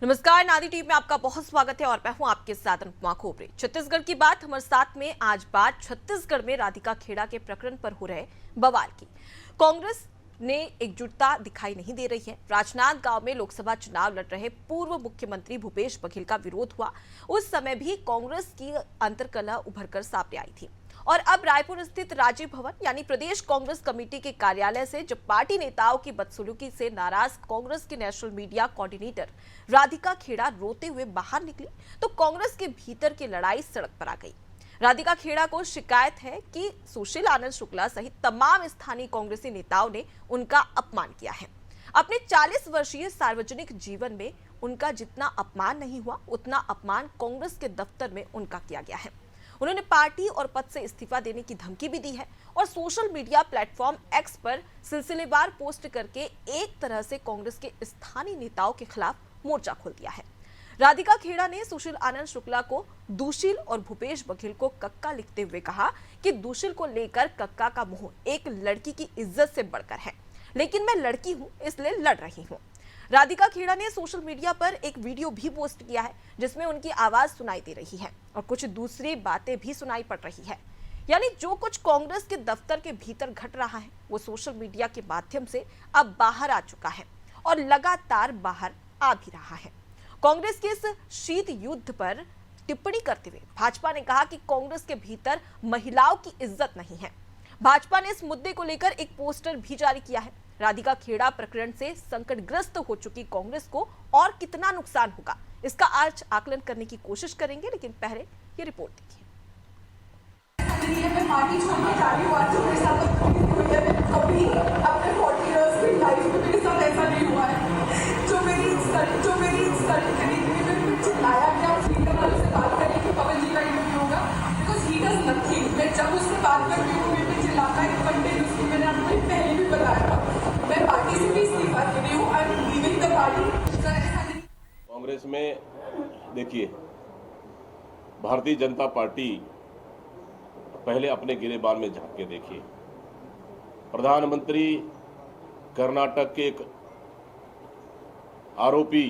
नमस्कार, नादी टीवी में आपका बहुत स्वागत है और मैं हूं आपके साथ अनुपमा खोपरे। छत्तीसगढ़ की बात हमारे साथ में आज बात छत्तीसगढ़ में राधिका खेड़ा के प्रकरण पर हो रहे बवाल की। कांग्रेस ने एकजुटता दिखाई नहीं दे रही है। राजनांदगांव में लोकसभा चुनाव लड़ रहे पूर्व मुख्यमंत्री भूपेश बघेल का विरोध हुआ। उस समय भी कांग्रेस की अंतर्कलह उभरकर सामने आई थी और अब रायपुर स्थित राजीव भवन यानी प्रदेश कांग्रेस कमेटी के कार्यालय से जब पार्टी नेताओं की बदसलूकी से नाराज कांग्रेस की national media coordinator Radhika Khera रोते हुए बाहर निकली तो कांग्रेस के भीतर की लड़ाई सड़क पर आ गई। राधिका खेड़ा को शिकायत है कि सुशील आनंद शुक्ला सहित तमाम स्थानीय कांग्रेसी नेताओं ने उनका अपमान किया है। अपने 40 वर्षीय सार्वजनिक जीवन में उनका जितना अपमान नहीं हुआ उतना अपमान कांग्रेस के दफ्तर में उनका किया गया है। उन्होंने पार्टी और पद से इस्तीफा देने की धमकी भी दी है और सोशल मीडिया प्लेटफॉर्म एक्स पर सिलसिलेवार पोस्ट करके एक तरह से कांग्रेस के स्थानीय नेताओं के खिलाफ मोर्चा खोल दिया है। राधिका खेड़ा ने सुशील आनंद शुक्ला को दुशील और भूपेश बघेल को कक्का लिखते हुए कहा कि दुशील को लेकर कक्का का मुंह एक लड़की की इज्जत से बढ़कर है, लेकिन मैं लड़की हूं इसलिए लड़ रही हूं। राधिका खेड़ा ने सोशल मीडिया पर एक वीडियो भी पोस्ट किया है जिसमें उनकी आवाज सुनाई दे रही है और कुछ दूसरी बातें भी सुनाई पड़ रही है। यानी जो कुछ कांग्रेस के दफ्तर के भीतर घट रहा है वो सोशल मीडिया के माध्यम से अब बाहर आ चुका है और लगातार बाहर आ भी रहा है। कांग्रेस के इस शीत युद्ध पर टिप्पणी करते हुए भाजपा ने कहा कि कांग्रेस के भीतर महिलाओं की इज्जत नहीं है। भाजपा ने इस मुद्दे को लेकर एक पोस्टर भी जारी किया है। राधिका खेड़ा प्रकरण से संकटग्रस्त हो चुकी कांग्रेस को और कितना नुकसान होगा इसका आज आकलन करने की कोशिश करेंगे, लेकिन पहले ये रिपोर्ट देखिए। मैं पार्टी छोड़ के जा रही हूँ आज मेरे साथ कभी अपने 40 इयर्स की लाइफ में मेरे साथ ऐसा नहीं हुआ है। जो मेरी इंसल्ट करी थी, मैं चिल्लाया गया फ्रीडम वाले से बात करने की पवन जी का इंटरव्यू होगा बिकॉज ही डज नथिंग। मैं जब उससे बात करती हूँ मेरे पे चिल्लाता है कंटिन्यूसली। मैंने आपको पहले भी बताया था मैं पार्टी से भी इस्तीफा दे रही हूँ। I am leaving the party. Congress में देखिए, भारतीय जनता पार्टी पहले अपने गिरेबान में झांक के देखिए। प्रधानमंत्री कर्नाटक के एक आरोपी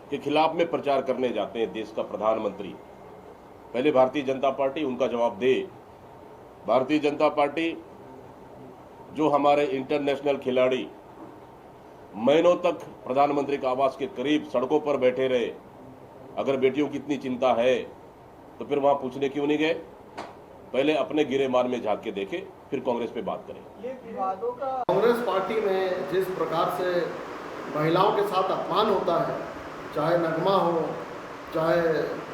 के खिलाफ में प्रचार करने जाते हैं देश का प्रधानमंत्री। पहले भारतीय जनता पार्टी उनका जवाब दे। भारतीय जनता पार्टी जो हमारे इंटरनेशनल खिलाड़ी महीनों तक प्रधानमंत्री के आवास के करीब सड़कों पर बैठे रहे, अगर बेटियों की इतनी चिंता है तो फिर वहां पूछने क्यों नहीं गए? पहले अपने गिरेबान में झांक के देखे, फिर कांग्रेस पे बात करें। ये विवादों का कांग्रेस पार्टी में जिस प्रकार से महिलाओं के साथ अपमान होता है, चाहे नगमा हो चाहे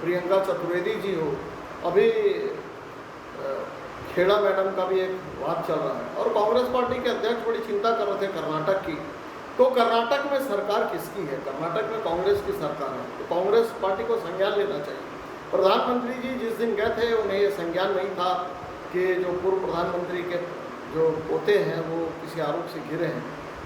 प्रियंका चतुर्वेदी जी हो, अभी खेड़ा मैडम का भी एक बात चल रहा है और कांग्रेस पार्टी के अध्यक्ष बड़ी चिंता कर रहे थे कर्नाटक की। तो कर्नाटक में सरकार किसकी है? कर्नाटक में कांग्रेस की सरकार है, तो कांग्रेस पार्टी को संज्ञान लेना चाहिए। प्रधानमंत्री जी जिस दिन गए थे उन्हें ये संज्ञान नहीं था कि जो पूर्व प्रधानमंत्री के जो पोते हैं वो किसी आरोप से घिरे हैं,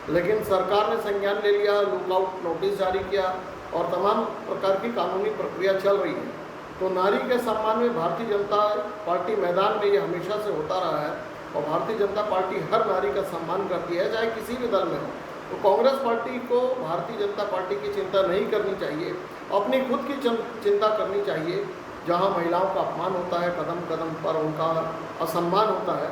लेकिन सरकार ने संज्ञान ले लिया, लुकआउट नोटिस जारी किया और तमाम प्रकार की कानूनी प्रक्रिया चल रही है। तो नारी के सम्मान में भारतीय जनता पार्टी मैदान में ये हमेशा से होता रहा है और भारतीय जनता पार्टी हर नारी का सम्मान करती है, चाहे किसी भी दल में हो। तो कांग्रेस पार्टी को भारतीय जनता पार्टी की चिंता नहीं करनी चाहिए, अपनी खुद की चिंता करनी चाहिए। जहां महिलाओं का अपमान होता है, कदम कदम पर उनका असम्मान होता है।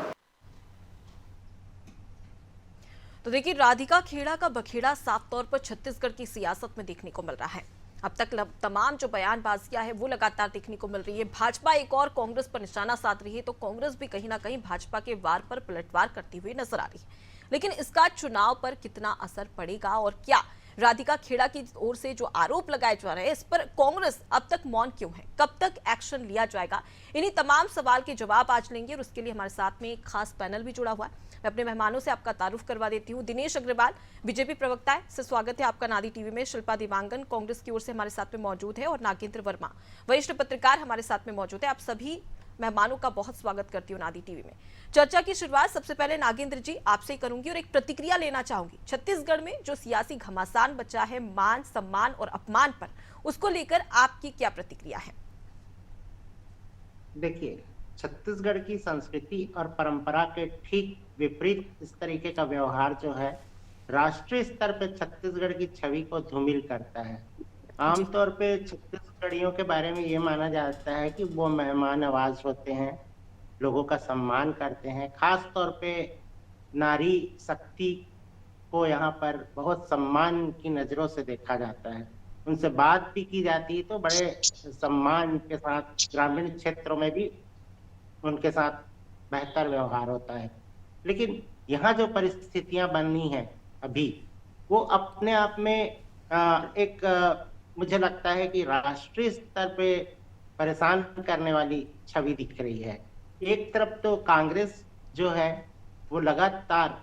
तो देखिए, राधिका खेड़ा का बखेड़ा साफ तौर पर छत्तीसगढ़ की सियासत में देखने को मिल रहा है। अब तक तमाम जो बयानबाजियां है वो लगातार देखने को मिल रही है। भाजपा एक और कांग्रेस पर निशाना साध रही है तो कांग्रेस भी कहीं ना कहीं भाजपा के वार पर पलटवार करती हुई नजर आ रही है। लेकिन इसका चुनाव पर कितना असर पड़ेगा और क्या राधिका खेड़ा की ओर से जो आरोप लगाए जा रहे हैं इस पर कांग्रेस अब तक मौन क्यों है, कब तक एक्शन लिया जाएगा, इन्हीं तमाम सवाल के जवाब आज लेंगे और उसके लिए हमारे साथ में एक खास पैनल भी जुड़ा हुआ है। मैं अपने मेहमानों से आपका तारुफ करवा देती हूँ। दिनेश अग्रवाल बीजेपी प्रवक्ता है, से स्वागत है आपका नादी टीवी में। शिल्पा देवांगन कांग्रेस की ओर से हमारे साथ में मौजूद है और नागेंद्र वर्मा वरिष्ठ पत्रकार हमारे साथ में मौजूद है। आप सभी मेहमानों का बहुत स्वागत करती हूँ नादी टीवी में। चर्चा की शुरुआत सबसे पहले नागेंद्र जी आपसे ही करूंगी और एक प्रतिक्रिया लेना चाहूंगी। छत्तीसगढ़ में जो सियासी घमासान बचा है मान सम्मान और अपमान पर, उसको लेकर आपकी क्या प्रतिक्रिया है? देखिए, छत्तीसगढ़ की संस्कृति और परंपरा के ठीक विपरीत इस तरीके का व्यवहार जो है राष्ट्रीय स्तर पे छत्तीसगढ़ की छवि को धूमिल करता है। आमतौर पे छत्तीसगढ़ियों के बारे में ये माना जाता है कि वो मेहमान नवाज होते हैं, लोगों का सम्मान करते हैं। खास तौर पे नारी शक्ति को यहाँ पर बहुत सम्मान की नजरों से देखा जाता है। उनसे बात भी की जाती है तो बड़े सम्मान के साथ, ग्रामीण क्षेत्रों में भी उनके साथ बेहतर व्यवहार होता है। लेकिन यहाँ जो परिस्थितियां बनी हैं अभी, वो अपने आप में मुझे लगता है कि राष्ट्रीय स्तर पे परेशान करने वाली छवि दिख रही है। एक तरफ तो कांग्रेस जो है वो लगातार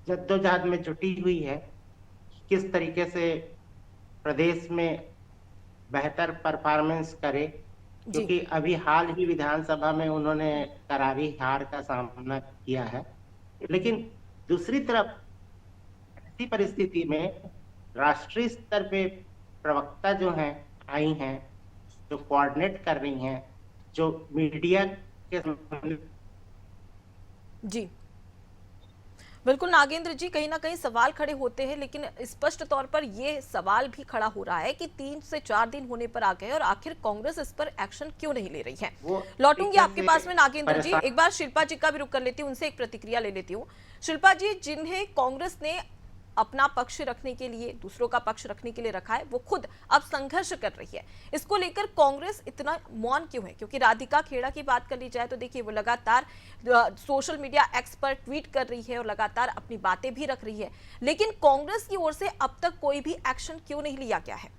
जद्दोजहद में जुटी हुई है, किस तरीके से प्रदेश में बेहतर परफॉर्मेंस करे, क्योंकि अभी हाल ही विधानसभा में उन्होंने करारी हार का सामना किया है। लेकिन दूसरी तरफ ऐसी परिस्थिति में राष्ट्रीय स्तर पे प्रवक्ता जो हैं आई हैं, जो कोऑर्डिनेट कर रही हैं, जो मीडिया के जी बिल्कुल नागेंद्र जी, कहीं ना कहीं सवाल खड़े होते हैं, लेकिन स्पष्ट तौर पर यह सवाल भी खड़ा हो रहा है कि 3 से 4 दिन होने पर आ गए और आखिर कांग्रेस इस पर एक्शन क्यों नहीं ले रही है। लौटूंगी आपके पास में नागेंद्र जी, एक बार शिल्पा जी का भी रुख कर लेती हूँ, उनसे एक प्रतिक्रिया ले लेती हूँ। शिल्पा जी, जिन्हें कांग्रेस ने अपना पक्ष रखने के लिए, दूसरों का पक्ष रखने के लिए रखा है, वो खुद अब संघर्ष कर रही है। इसको लेकर कांग्रेस इतना मौन क्यों है? क्योंकि राधिका खेड़ा की बात कर ली जाए तो देखिए वो लगातार सोशल मीडिया एक्स पर ट्वीट कर रही है और लगातार अपनी बातें भी रख रही है, लेकिन कांग्रेस की ओर से अब तक कोई भी एक्शन क्यों नहीं लिया गया है?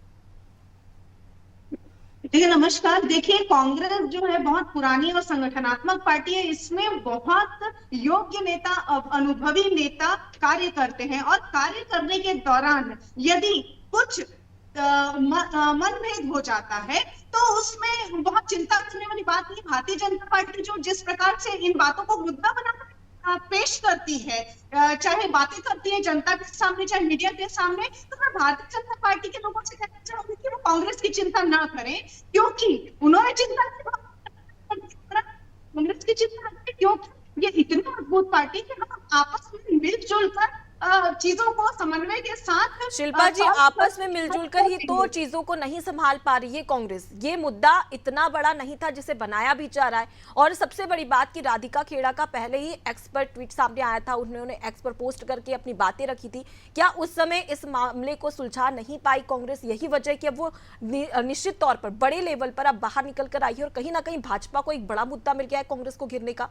देखिए नमस्कार, देखिए कांग्रेस जो है बहुत पुरानी और संगठनात्मक पार्टी है। इसमें बहुत योग्य नेता, अनुभवी नेता कार्य करते हैं और कार्य करने के दौरान यदि कुछ मनभेद हो जाता है तो उसमें बहुत चिंता करने वाली बात नहीं। भारतीय जनता पार्टी जो जिस प्रकार से इन बातों को मुद्दा बनाकर पेश करती है, चाहे बातें करती है जनता के सामने, चाहे मीडिया के सामने, तो मैं भारतीय जनता पार्टी के लोगों से कहना चाहूंगी कि वो कांग्रेस की चिंता ना करें, क्योंकि उन्होंने चिंता कांग्रेस की चिंता करें, क्योंकि ये इतनी मजबूत पार्टी कि हम आपस में मिलजुल कर चीजों को समन्वय के साथ। शिल्पा जी, आपस में मिलजुल कर ही तो चीजों को नहीं संभाल पा रही है कांग्रेस। ये मुद्दा इतना बड़ा नहीं था जिसे बनाया भी जा रहा है। और सबसे बड़ी बात कि राधिका खेड़ा का पहले ही एक्स पर ट्वीट सामने आया था, उन्होंने एक्स पर पोस्ट करके अपनी बातें रखी थी। क्या उस समय इस मामले को सुलझा नहीं पाई कांग्रेस? यही वजह है कि अब वो निश्चित तौर पर बड़े लेवल पर अब बाहर निकल कर आई है और कहीं ना कहीं भाजपा को एक बड़ा मुद्दा मिल गया है कांग्रेस को घेरने का।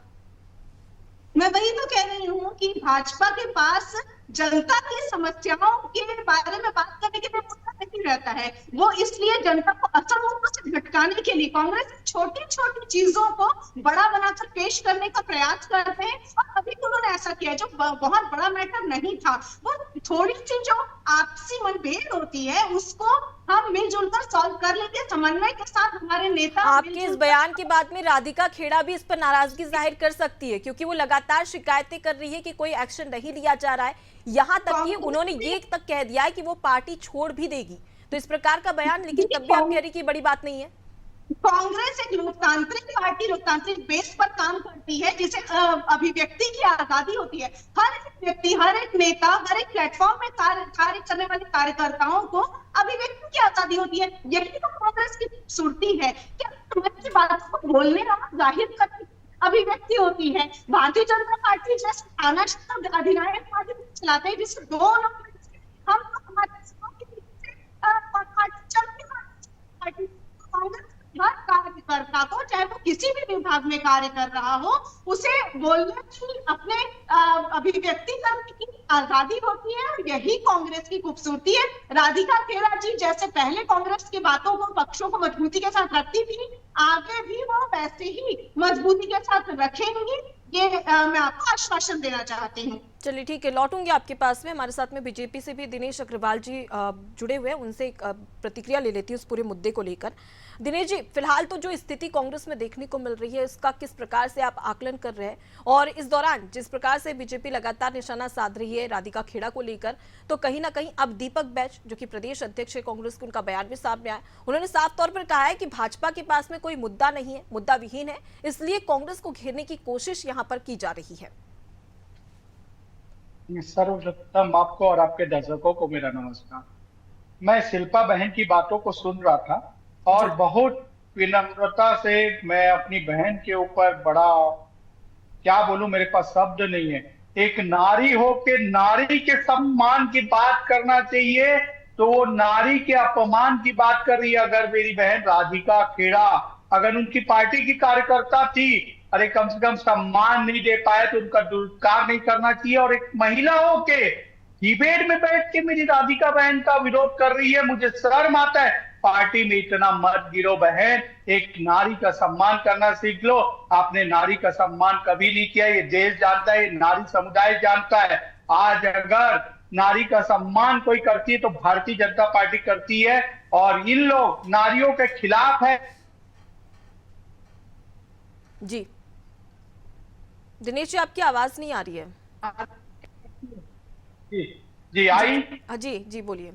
मैं वही तो कह रही हूँ कि भाजपा के पास जनता की समस्याओं के बारे में बात करने के लिए मुद्दा नहीं रहता है। वो इसलिए जनता को असल मुद्दों से भटकाने के लिए कांग्रेस छोटी छोटी चीजों को बड़ा बनाकर पेश करने का प्रयास करते हैं। और अभी उन्होंने ऐसा किया जो बहुत बड़ा मैटर नहीं था, वो थोड़ी सी जो आपसी मनभेद होती है उसको हम मिलजुल कर सॉल्व कर लेंगे समन्वय के साथ। हमारे नेता आपके इस बयान के बाद में राधिका खेड़ा भी इस पर नाराजगी जाहिर कर सकती है, क्योंकि वो लगातार शिकायतें कर रही है कि कोई एक्शन नहीं लिया जा रहा है। यहाँ तक कि उन्होंने ये तक कह दिया है कि वो पार्टी छोड़ भी देगी। तो इस प्रकार का बयान, लेकिन तब भी आप कह रही कि बड़ी बात नहीं है। कांग्रेस एक लोकतांत्रिक पार्टी, लोकतांत्रिक बेस पर काम करती है, जिसे अभिव्यक्ति की आजादी होती है। हर एक व्यक्ति, हर एक नेता, हर एक प्लेटफॉर्म में कार्य करने वाले कार्यकर्ताओं को अभिव्यक्ति की आजादी होती है। यही तो कांग्रेस की खूबसूरती है कि अपनी बात को बोलने और जाहिर करने अभिव्यक्ति होती है। भारतीय जनता पार्टी जैसे तानाशाह अधिनायक पार्टी चलाते हैं, जिससे दो लोग हम हमारे पार्टी कांग्रेस हर कार्यकर्ता को, चाहे वो किसी भी विभाग में कार्य कर रहा हो, उसे बोलने की, अपने अभिव्यक्ति करने की आजादी होती है। और यही कांग्रेस की खूबसूरती है। राधिका खेड़ा जी जैसे पहले कांग्रेस की बातों को, पक्षों को मजबूती के साथ रखती थी, आगे भी वो वैसे ही मजबूती के साथ रखेंगी, ये मैं आपको आश्वासन देना चाहती हूँ। चलिए ठीक है, लौटूंगी आपके पास में। हमारे साथ में बीजेपी से भी दिनेश अग्रवाल जी जुड़े हुए हैं, उनसे एक प्रतिक्रिया ले लेती हूँ उस पूरे मुद्दे को लेकर। दिनेश जी, फिलहाल तो जो स्थिति कांग्रेस में देखने को मिल रही है उसका किस प्रकार से आप आकलन कर रहे हैं? और इस दौरान जिस प्रकार से बीजेपी लगातार निशाना साध रही है राधिका खेड़ा को लेकर, तो कहीं ना कहीं अब दीपक बैज जो कि प्रदेश अध्यक्ष है कांग्रेस के, उनका बयान भी सामने आया। उन्होंने साफ तौर पर कहा है कि भाजपा के पास में कोई मुद्दा नहीं है, मुद्दा विहीन है, इसलिए कांग्रेस को घेरने की कोशिश यहाँ पर की जा रही है। सर्वप्रथम आपको और आपके दर्शकों को मेरा नमस्कार। मैं शिल्पा बहन की बातों को सुन रहा था और बहुत विनम्रता से मैं अपनी बहन के ऊपर बड़ा, क्या बोलूं, मेरे पास शब्द नहीं है। एक नारी हो के नारी के सम्मान की बात करना चाहिए तो वो नारी के अपमान की बात कर रही है। अगर मेरी बहन राधिका खेड़ा अगर उनकी पार्टी की कार्यकर्ता थी, अरे कम से कम सम्मान नहीं दे पाए तो उनका दुरुपकार नहीं करना चाहिए। और एक महिला हो के डिबेट में बैठ के मेरी राधिका बहन का विरोध कर रही है, मुझे शर्म आता है। पार्टी में इतना मत गिरो बहन, एक नारी का सम्मान करना सीख लो। आपने नारी का सम्मान कभी नहीं किया, ये देश जानता है, ये नारी समुदाय जानता है। आज अगर नारी का सम्मान कोई करती है तो भारतीय जनता पार्टी करती है, और इन लोग नारियों के खिलाफ है। जी दिनेश जी, आपकी आवाज नहीं आ रही है। जी आई? जी बोलिए।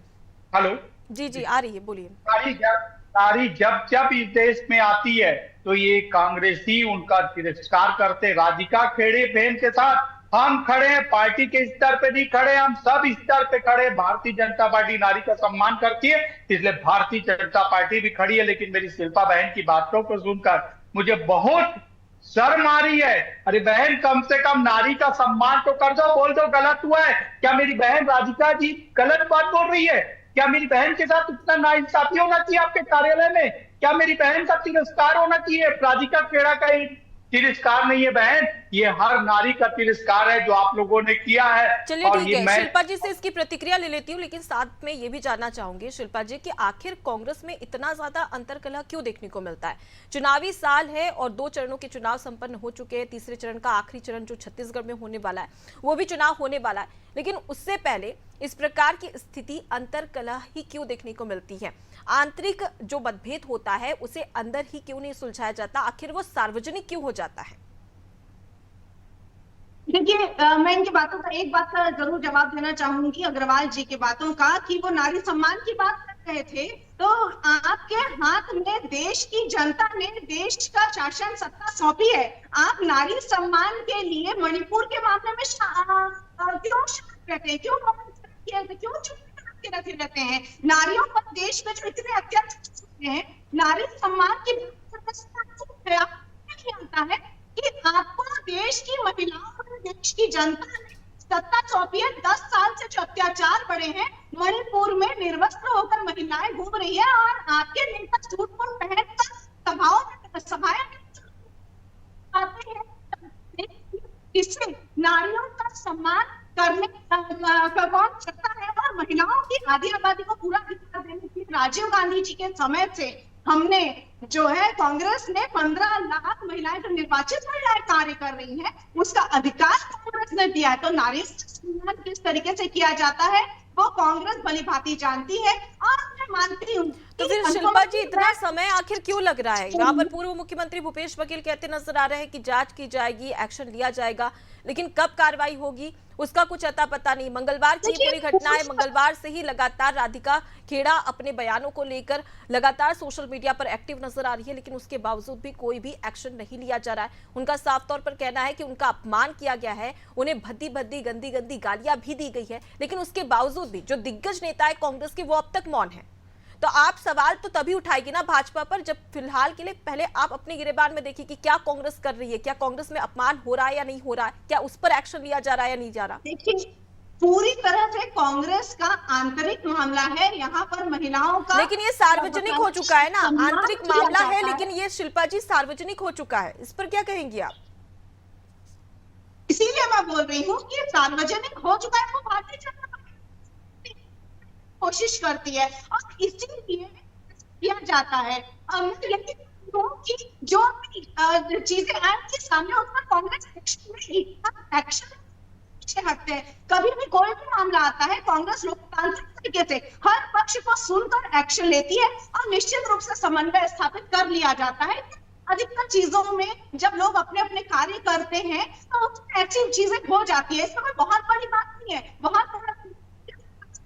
हेलो? जी आ रही है, बोलिए। नारी जब जब इस देश में आती है तो ये कांग्रेसी उनका तिरस्कार करते। राधिका खेड़े बहन के साथ हम खड़े हैं, पार्टी के स्तर पे नहीं खड़े, हम सब स्तर पे खड़े। भारतीय जनता पार्टी नारी का सम्मान करती है, इसलिए भारतीय जनता पार्टी भी खड़ी है। लेकिन मेरी शिल्पा बहन की बातों को सुनकर मुझे बहुत शर्म आ रही है। अरे बहन, कम से कम नारी का सम्मान तो कर दो, बोल दो गलत हुआ है। क्या मेरी बहन राधिका जी गलत बात बोल रही है? क्या मेरी बहन के साथ इतना नाइंसाफी होना चाहिए आपके कार्यालय में? क्या मेरी बहन का तिरस्कार होना चाहिए? राधिका खेड़ा का तिरस्कार नहीं है बहन, ये हर नारी का तिरस्कार है जो आप लोगों ने किया है। चलिए ठीक है, शिल्पा जी से इसकी प्रतिक्रिया ले लेती हूँ, लेकिन साथ में ये भी जानना चाहूंगी शिल्पा जी कि आखिर कांग्रेस में इतना ज्यादा अंतरकलह क्यों देखने को मिलता है? चुनावी साल है और 2 चरणों के चुनाव संपन्न हो चुके हैं। तीसरे चरण का आखिरी चरण जो छत्तीसगढ़ में होने वाला है वो भी चुनाव होने वाला है, लेकिन उससे पहले इस प्रकार की स्थिति अंतरकलह ही क्यों देखने को मिलती है? आंतरिक जो मतभेद होता है उसे अंदर ही क्यों नहीं सुलझाया जाता? आखिर वो सार्वजनिक क्यों हो जाता है? देखिए, मैं इनकी बातों का एक बात का जरूर जवाब देना चाहूंगी, अग्रवाल जी की बातों का, कि वो नारी सम्मान की बात कर रहे थे। तो आपके हाथ में देश की जनता ने देश का शासन सत्ता सौंपी है। आप नारी सम्मान के लिए मणिपुर के मामले में क्यों रहते हैं? क्यों चुप रहते हैं? नारियों पर देश में जो इतने अत्याचार हैं, नारी सम्मान की बात आता है कि आपको देश की महिलाओं और देश की जनता ने सत्ता सौंपी है। 10 साल से जो अत्याचार बढ़े हैं, मणिपुर में निर्वस्त्र होकर महिलाएं घूम रही है और आपके नेता सूट कोट पहनकर सभाएं आते हैं। इससे नारियों का सम्मान करने का कौन सकता है? और महिलाओं की आधी आबादी को पूरा अधिकार देने के लिए राजीव गांधी जी के समय से हमने जो है, कांग्रेस ने 15 लाख महिलाएं जो निर्वाचित महिलाएं कार्य कर रही हैं, उसका अधिकार कांग्रेस ने दिया है। तो नारी सम्मान किस तरीके से किया जाता है वो कांग्रेस भली भांति जानती है, और मैं मानती हूँ। तो फिर शिल्पा जी, इतना समय आखिर क्यों लग रहा है? यहाँ पर पूर्व मुख्यमंत्री भूपेश बघेल कहते नजर आ रहे हैं कि जांच की जाएगी, एक्शन लिया जाएगा, लेकिन कब कार्रवाई होगी उसका कुछ अता पता नहीं। मंगलवार की पूरी घटना है, मंगलवार से ही लगातार राधिका खेड़ा अपने बयानों को लेकर लगातार सोशल मीडिया पर एक्टिव नजर आ रही है, लेकिन उसके बावजूद भी कोई भी एक्शन नहीं लिया जा रहा है। उनका साफ तौर पर कहना है कि उनका अपमान किया गया है, उन्हें भद्दी भद्दी गंदी गंदी गालियां भी दी गई है, लेकिन उसके बावजूद भी जो दिग्गज नेता है कांग्रेस के वो अब तक मौन है। तो आप सवाल तो तभी उठाएगी ना भाजपा पर जब फिलहाल के लिए पहले आप अपने गिरेबान में देखिए कि क्या कांग्रेस कर रही है, क्या कांग्रेस में अपमान हो रहा है या नहीं हो रहा है, क्या उस पर एक्शन लिया जा रहा है या नहीं जा रहा। देखिए, पूरी तरह से कांग्रेस का आंतरिक मामला है, यहाँ पर महिलाओं का, लेकिन ये सार्वजनिक हो चुका है ना। आंतरिक मामला है लेकिन ये शिल्पा जी सार्वजनिक हो चुका है, इस पर क्या कहेंगी आप? इसीलिए मैं बोल रही हूँ कि सार्वजनिक हो चुका है, वो भारतीय जनता पार्टी कोशिश करती है और इसीलिए किया जाता है। लेकिन कि जो भी चीजें आएंगी सामने उस पर कांग्रेस एक्शन से हटते हैं। कभी भी कोई भी मामला आता है, कांग्रेस लोकतांत्रिक तरीके से हर पक्ष को सुनकर एक्शन लेती है और निश्चित रूप से समन्वय स्थापित कर लिया जाता है। अधिकतर चीजों में जब लोग अपने अपने कार्य करते हैं तो ऐसी चीजें हो जाती है, इसमें कोई बहुत बड़ी बात नहीं है। बहुत बड़ा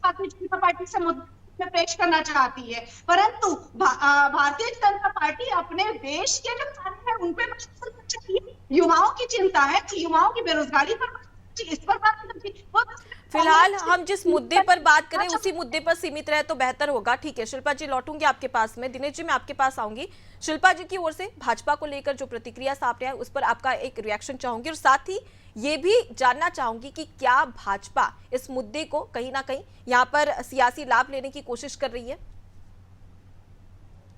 भारतीय जनता पार्टी से मुद्दा पेश करना चाहती है, परंतु भारतीय जनता पार्टी अपने देश के जो कार्य है उन पे चाहिए। युवाओं की चिंता है तो युवाओं की बेरोजगारी पर इस पर बात करती है। वो फिलहाल हम जिस मुद्दे पर बात करें उसी मुद्दे पर सीमित रहे तो बेहतर होगा। ठीक है शिल्पा जी, लौटूंगी आपके पास में। दिनेश जी, मैं आपके पास आऊंगी। शिल्पा जी की ओर से भाजपा को लेकर जो प्रतिक्रिया सामने आई उस पर आपका एक रिएक्शन चाहूंगी, और साथ ही ये भी जानना चाहूंगी कि क्या भाजपा इस मुद्दे को कहीं ना कहीं यहाँ पर सियासी लाभ लेने की कोशिश कर रही है?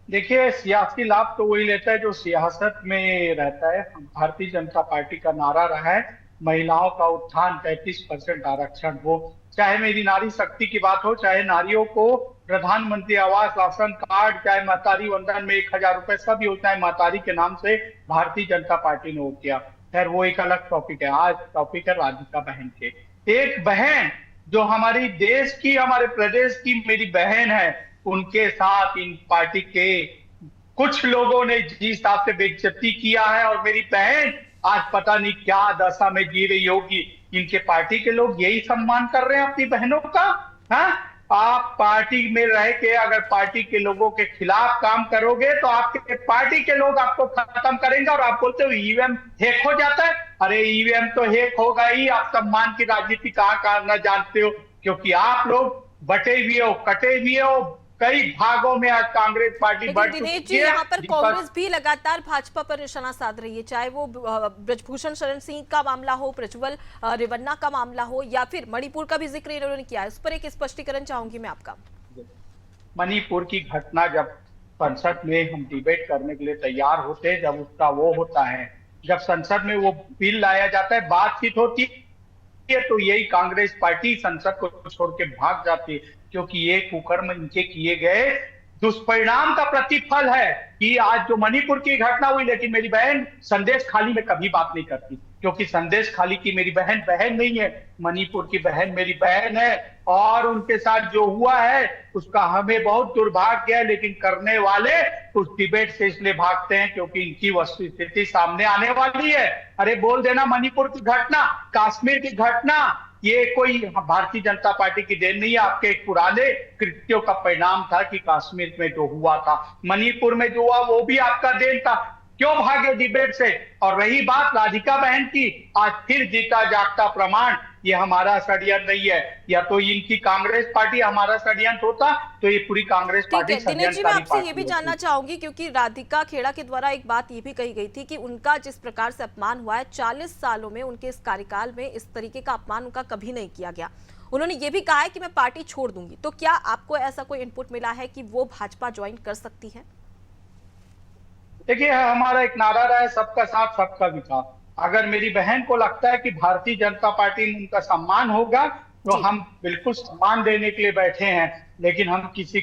देखिए, सियासी लाभ तो वही लेता है जो सियासत में रहता है। भारतीय जनता पार्टी का नारा रहा है महिलाओं का उत्थान, 35% आरक्षण हो। चाहे मेरी नारी शक्ति की बात हो, चाहे नारियों को प्रधानमंत्री आवास, राशन कार्ड, चाहे महतारी वंदन में 1000 रुपए, सब योजनाएं महतारी के नाम से भारतीय जनता पार्टी ने वो किया। खैर वो एक अलग टॉपिक है। आज टॉपिक है राधिका बहन के। एक बहन जो हमारी देश की, हमारे प्रदेश की मेरी बहन है, उनके साथ इन पार्टी के कुछ लोगों ने जिस हिसाब से बेइज्जती किया है, और मेरी बहन आज पता नहीं क्या दशा में जी रही होगी। इनके पार्टी के लोग यही सम्मान कर रहे हैं अपनी बहनों का। हाँ, आप पार्टी में रह के अगर पार्टी के लोगों के खिलाफ काम करोगे तो आपके पार्टी के लोग आपको खत्म करेंगे। और आप बोलते हो ईवीएम हैक हो जाता है। अरे ईवीएम तो हैक होगा ही, आप सम्मान की राजनीति कहाँ करना जानते हो, क्योंकि आप लोग बटे हुए हो, कटे हुए हो। कई भागों में आज कांग्रेस पार्टी बढ़ चुकी है। दिनेश जी, यहाँ पर कांग्रेस भी लगातार भाजपा पर निशाना साध रही है, चाहे वो ब्रजभूषण शरण सिंह का मामला हो, प्रज्वल रेवन्ना का मामला हो, या फिर मणिपुर का भी जिक्र इन्होंने किया है। उस पर एक स्पष्टीकरण चाहूंगी मैं आपका। मणिपुर की घटना, जब संसद में हम डिबेट करने के लिए तैयार होते हैं, जब उसका वो होता है, जब संसद में वो बिल लाया जाता है, बातचीत होती है, तो यही कांग्रेस पार्टी संसद को छोड़ के भाग जाती है, क्योंकि ये कुकर्म इनके किए गए दुष्परिणाम का प्रतिफल है। कि आज जो मणिपुर की घटना हुई, लेकिन मेरी बहन संदेश खाली में कभी बात नहीं करती, क्योंकि संदेश खाली की मेरी बहन बहन नहीं है, मणिपुर की बहन मेरी बहन है। और उनके साथ जो हुआ है उसका हमें बहुत दुर्भाग्य है, लेकिन करने वाले उस डिबेट से इसलिए भागते हैं क्योंकि इनकी वस्तुस्थिति सामने आने वाली है। अरे बोल देना मणिपुर की घटना, कश्मीर की घटना, ये कोई भारतीय जनता पार्टी की देन नहीं है, आपके एक पुराने कृत्यों का परिणाम था कि कश्मीर में जो हुआ था, मणिपुर में जो हुआ वो भी आपका देन था। क्यों भागे डिबेट से? और रही बात राधिका बहन की, आज फिर जीता जागता प्रमाण, ये हमारा षड्यंत्र नहीं है। या तो इनकी कांग्रेस पार्टी हमारा षड्यंत्र होता, तो ये पूरी कांग्रेस पार्टी षड्यंत्र। दिनेश जी, मैं आपसे ये भी जानना चाहूंगी, क्योंकि राधिका खेड़ा के द्वारा एक बात ये भी कही गई थी कि उनका जिस प्रकार से अपमान हुआ है, 40 सालों में उनके इस कार्यकाल में इस तरीके का अपमान उनका कभी नहीं किया गया। उन्होंने ये भी कहा है कि मैं पार्टी छोड़ दूंगी। तो क्या आपको ऐसा कोई इनपुट मिला है कि वो भाजपा ज्वाइन कर सकती है? देखिए, हमारा एक नारा रहा है, सबका साथ सबका विकास। अगर मेरी बहन को लगता है कि भारतीय जनता पार्टी में उनका सम्मान होगा, तो हम बिल्कुल सम्मान देने के लिए बैठे हैं, लेकिन हम किसी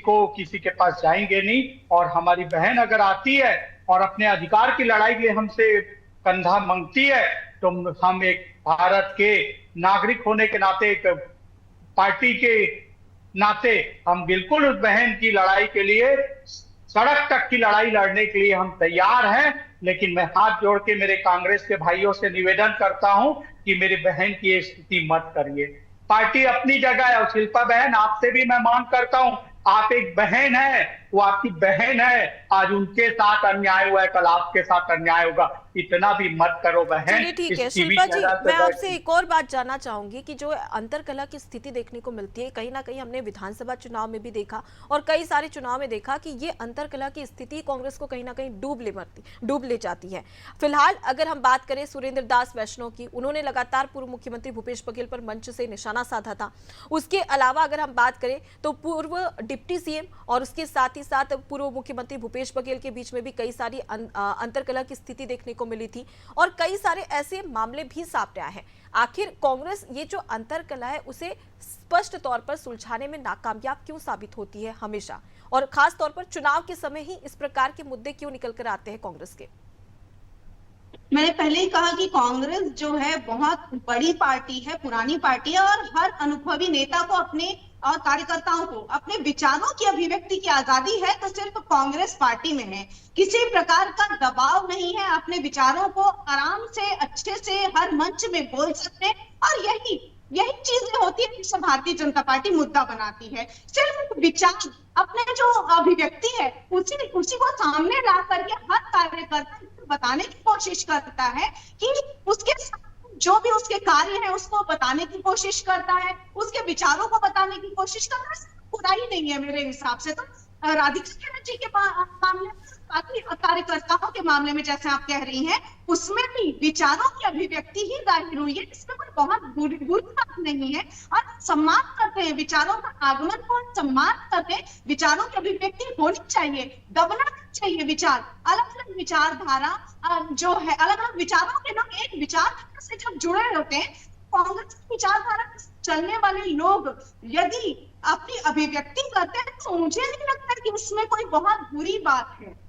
के पास जाएंगे नहीं। और हमारी बहन अगर आती है और अपने अधिकार की लड़ाई के लिए हमसे कंधा मांगती है, तो हम एक भारत के नागरिक होने के नाते, एक पार्टी के नाते, हम बिल्कुल उस बहन की लड़ाई के लिए, सड़क तक की लड़ाई लड़ने के लिए हम तैयार हैं। लेकिन मैं हाथ जोड़ के मेरे कांग्रेस के भाइयों से निवेदन करता हूं कि मेरी बहन की स्थिति मत करिए। पार्टी अपनी जगह है। और शिल्पा बहन, आपसे भी मैं मांग करता हूं, आप एक बहन है, वो आपकी बहन है। आज उनके साथ अन्याय हुआ है, कल आपके साथ अन्याय होगा। इतना भी मत करो बहन। चलिए ठीक है शिल्पा जी, मैं आपसे एक और बात जानना चाहूंगी कि जो अंतरकलह की स्थिति देखने को मिलती है, कहीं ना कहीं हमने विधानसभा चुनाव में भी देखा और कई सारे चुनाव में देखा कि ये अंतरकलह की स्थिति कांग्रेस को कहीं ना कहीं डूब ले जाती है। फिलहाल अगर हम बात करें सुरेंद्र दास वैष्णव की, उन्होंने लगातार पूर्व मुख्यमंत्री भूपेश बघेल पर मंच से निशाना साधा था। उसके अलावा अगर हम बात करें तो पूर्व डिप्टी सीएम और उसके साथ ही साथ पूर्व मुख्यमंत्री भूपेश बघेल के बीच में भी कई सारी अंतरकलह की स्थिति देखने को मिली थी और कई सारे ऐसे मामले भी सामने आए हैं। आखिर कांग्रेस ये जो अंतरकलह है उसे स्पष्ट तौर पर सुलझाने में नाकामयाब क्यों साबित होती है हमेशा, और खास तौर पर चुनाव के समय ही इस प्रकार के मुद्दे क्यों निकल कर आते हैं कांग्रेस के? मैंने पहले ही कहा कि कांग्रेस जो है बहुत बड़ी पार्टी है, पुरानी पार्टी है, और हर अनुभवी नेता को अपने और कार्यकर्ताओं को अपने विचारों की अभिव्यक्ति की आजादी है, तो सिर्फ कांग्रेस पार्टी में है। किसी प्रकार का दबाव नहीं है, अपने विचारों को आराम से अच्छे से हर मंच में बोल सकते हैं। और यही चीजें होती है जिसे भारतीय जनता पार्टी मुद्दा बनाती है। सिर्फ विचार, अपने जो अभिव्यक्ति है उसी को सामने ला करके हर कार्यकर्ता बताने की कोशिश करता है कि उसके साथ जो भी उसके कार्य है उसको बताने की कोशिश करता है, उसके विचारों को बताने की कोशिश करता है। बुरा ही नहीं है मेरे हिसाब से। तो राधिका खेड़ा जी के मामले में, बाकी कार्यकर्ताओं के मामले में जैसे आप कह रही हैं, उसमें भी विचारों की अभिव्यक्ति ही जाहिर हुई है। इसमें कोई बहुत बुरी बात नहीं है और सम्मान करते हैं विचारों का आगमन को, सम्मान करते हैं। विचारों की अभिव्यक्ति होनी चाहिए, दबना नहीं चाहिए विचार। अलग अलग विचारधारा जो है, अलग अलग विचारों के लोग एक विचारधारा से जब जुड़े होते हैं, कांग्रेस की विचारधारा चलने वाले लोग यदि अपनी अभिव्यक्ति करते हैं तो मुझे नहीं लगता कि उसमें कोई बहुत बुरी बात है।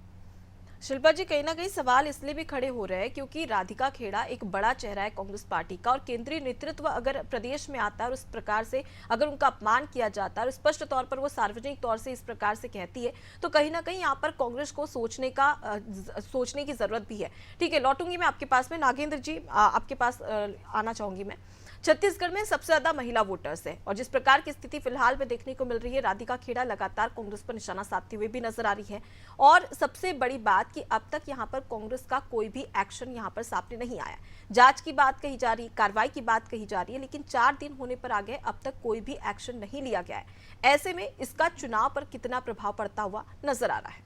शिल्पा जी, कहीं ना कहीं सवाल इसलिए भी खड़े हो रहे हैं क्योंकि राधिका खेड़ा एक बड़ा चेहरा है कांग्रेस पार्टी का, और केंद्रीय नेतृत्व अगर प्रदेश में आता है और उस प्रकार से अगर उनका अपमान किया जाता है और स्पष्ट तौर पर वो सार्वजनिक तौर से इस प्रकार से कहती है, तो कहीं ना कहीं यहाँ पर कांग्रेस को सोचने की जरूरत भी है। ठीक है, लौटूंगी मैं आपके पास में। नागेंद्र जी, आपके पास आना चाहूंगी मैं। छत्तीसगढ़ में सबसे ज्यादा महिला वोटर्स है और जिस प्रकार की स्थिति फिलहाल में देखने को मिल रही है, राधिका खेड़ा लगातार कांग्रेस पर निशाना साधते हुए भी नजर आ रही है। और सबसे बड़ी बात कि अब तक यहां पर कांग्रेस का कोई भी एक्शन यहां पर सामने नहीं आया। जांच की बात कही जा रही, कार्रवाई की बात कही जा रही है, लेकिन 4 दिन होने पर आ गए, अब तक कोई भी एक्शन नहीं लिया गया है। ऐसे में इसका चुनाव पर कितना प्रभाव पड़ता हुआ नजर आ रहा है?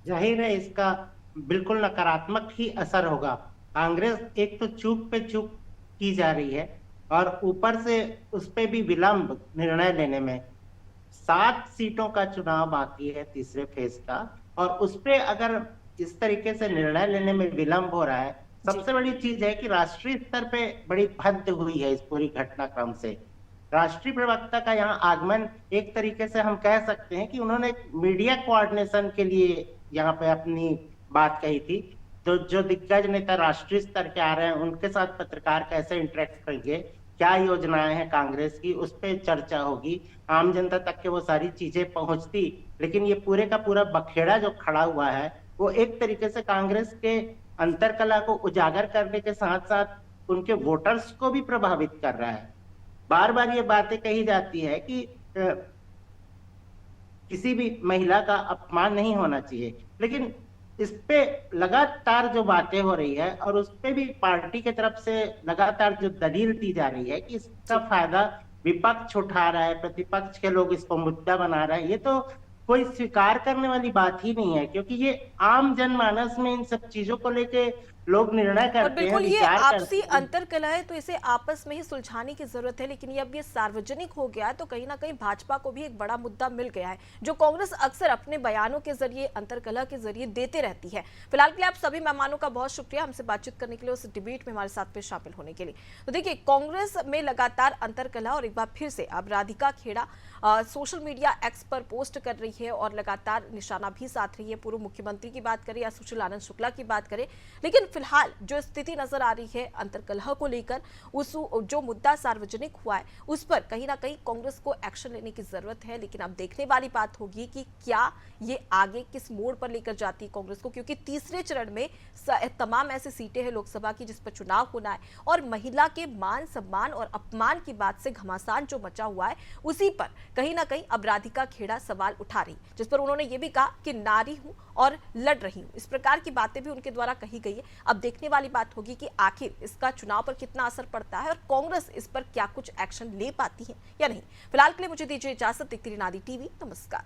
जाहिर है इसका बिल्कुल नकारात्मक ही असर होगा। कांग्रेस एक तो चूक पे चूक की जा रही है और ऊपर से उस पे भी विलंब निर्णय लेने में। 7 सीटों का चुनाव बाकी है तीसरे फेज का, और उस पे अगर इस तरीके से निर्णय लेने में विलंब हो रहा है, सबसे बड़ी चीज है कि राष्ट्रीय स्तर पे बड़ी हद हुई है इस पूरी घटनाक्रम से। राष्ट्रीय प्रवक्ता का यहाँ आगमन एक तरीके से हम कह सकते हैं कि उन्होंने मीडिया कोऑर्डिनेशन के लिए यहाँ पे अपनी बात कही थी। तो जो दिग्गज नेता राष्ट्रीय स्तर के आ रहे हैं, उनके साथ पत्रकार कैसे इंटरेक्ट करेंगे, क्या योजनाएं हैं कांग्रेस की, उस पर चर्चा होगी, आम जनता तक के वो सारी चीजें पहुंचती। लेकिन ये पूरे का पूरा बखेड़ा जो खड़ा हुआ है, वो एक तरीके से कांग्रेस के अंतरकला को उजागर करने के साथ साथ उनके वोटर्स को भी प्रभावित कर रहा है। बार बार ये बातें कही जाती है कि किसी भी महिला का अपमान नहीं होना चाहिए, लेकिन इस पे लगातार जो बातें हो रही है और उस पे भी पार्टी की तरफ से लगातार जो दलील दी जा रही है कि इसका फायदा विपक्ष उठा रहा है, प्रतिपक्ष के लोग इसको मुद्दा बना रहे हैं, ये तो कोई स्वीकार करने वाली बात ही नहीं है, क्योंकि ये आम जनमानस में इन सब चीजों को लेके लोग निर्णय करते हैं। और बिल्कुल ये विचार आपसी करते हैं। अंतरकलह है, तो इसे आपस में ही सुलझाने की जरूरत है। लेकिन ये अब ये सार्वजनिक हो गया है तो कहीं ना कहीं भाजपा को भी एक बड़ा मुद्दा मिल गया है, जो कांग्रेस अक्सर अपने बयानों के जरिए, अंतरकलह के जरिए देते रहती है। फिलहाल के लिए आप सभी मेहमानों का बहुत शुक्रिया हमसे बातचीत करने के लिए, उस डिबेट में हमारे साथ में शामिल होने के लिए। तो देखिए, कांग्रेस में लगातार अंतरकलह, और एक बार फिर से अब Radhika Khera social media X पर पोस्ट कर रही है और लगातार निशाना भी साध रही है। पूर्व मुख्यमंत्री की बात करें या सुशील आनंद शुक्ला की बात करें, लेकिन फिलहाल जो स्थिति नजर आ रही है अंतरकलह को लेकर, उस जो मुद्दा सार्वजनिक हुआ है उस पर कहीं ना कहीं कांग्रेस को एक्शन लेने की जरूरत है। लेकिन अब देखने वाली बात होगी कि क्या ये आगे किस मोड़ पर लेकर जाती है कांग्रेस को, क्योंकि तीसरे चरण में तमाम ऐसी सीटें हैं लोकसभा की जिस पर चुनाव होना है, और महिला के मान सम्मान और अपमान की बात से घमासान जो मचा हुआ है, उसी पर कहीं ना कहीं अब राधिका खेड़ा सवाल उठा रही, जिस पर उन्होंने ये भी कहा कि नारी हूं और लड़ रही हूं। इस प्रकार की बातें भी उनके द्वारा कही गई है। अब देखने वाली बात होगी कि आखिर इसका चुनाव पर कितना असर पड़ता है और कांग्रेस इस पर क्या कुछ एक्शन ले पाती है या नहीं। फिलहाल के लिए मुझे दीजिए इजाजत। देखती रहिए नारी टीवी। नमस्कार।